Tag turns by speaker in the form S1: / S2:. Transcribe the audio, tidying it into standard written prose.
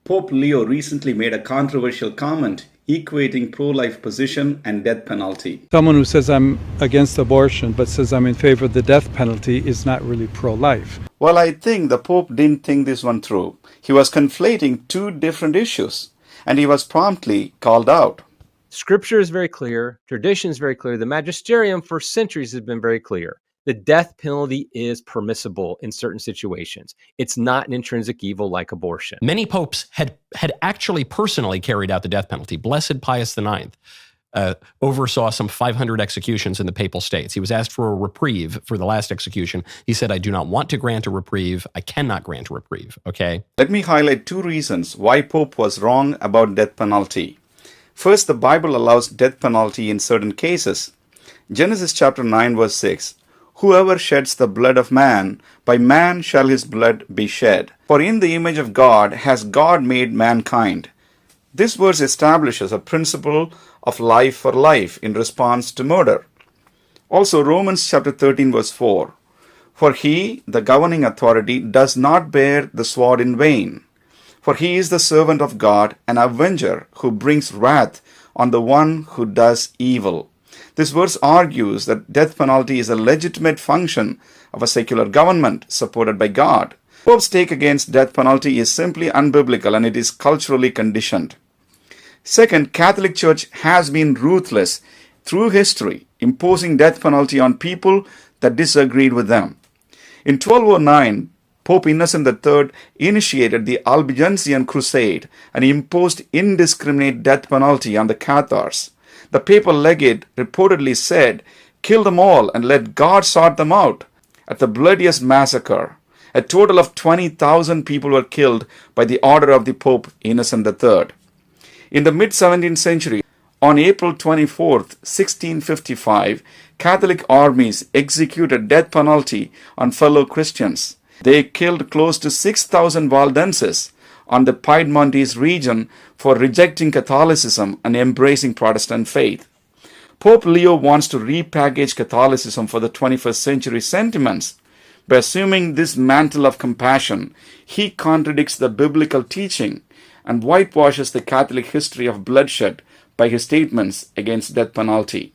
S1: Pope Leo recently made a controversial comment equating pro-life position and death penalty.
S2: Someone who says I'm against abortion but says I'm in favor of the death penalty is not really pro-life.
S1: Well, I think the Pope didn't think this one through. He was conflating two different issues, and he was promptly called out.
S3: Scripture is very clear. Tradition is very clear. The magisterium for centuries has been very clear. The death penalty is permissible in certain situations. It's not an intrinsic evil like abortion.
S4: Many popes had actually personally carried out the death penalty. Blessed Pius IX oversaw some 500 executions in the Papal States. He was asked for a reprieve for the last execution. He said, I do not want to grant a reprieve. I cannot grant a reprieve, okay?
S1: Let me highlight two reasons why Pope was wrong about death penalty. First, the Bible allows death penalty in certain cases. Genesis chapter 9 verse 6. Whoever sheds the blood of man, by man shall his blood be shed. For in the image of God has God made mankind. This verse establishes a principle of life for life in response to murder. Also, Romans chapter 13 verse 4. For he, the governing authority, does not bear the sword in vain. For he is the servant of God, an avenger who brings wrath on the one who does evil. This verse argues that death penalty is a legitimate function of a secular government supported by God. Pope's take against death penalty is simply unbiblical and it is culturally conditioned. Second, Catholic Church has been ruthless through history, imposing death penalty on people that disagreed with them. In 1209, Pope Innocent III initiated the Albigensian Crusade and imposed indiscriminate death penalty on the Cathars. The papal legate reportedly said, kill them all and let God sort them out. At the bloodiest massacre, a total of 20,000 people were killed by the order of the Pope Innocent III. In the mid-17th century, on April 24, 1655, Catholic armies executed death penalty on fellow Christians. They killed close to 6,000 Valdenses on the Piedmontese region for rejecting Catholicism and embracing Protestant faith. Pope Leo wants to repackage Catholicism for the 21st century sentiments. By assuming this mantle of compassion, he contradicts the biblical teaching and whitewashes the Catholic history of bloodshed by his statements against death penalty.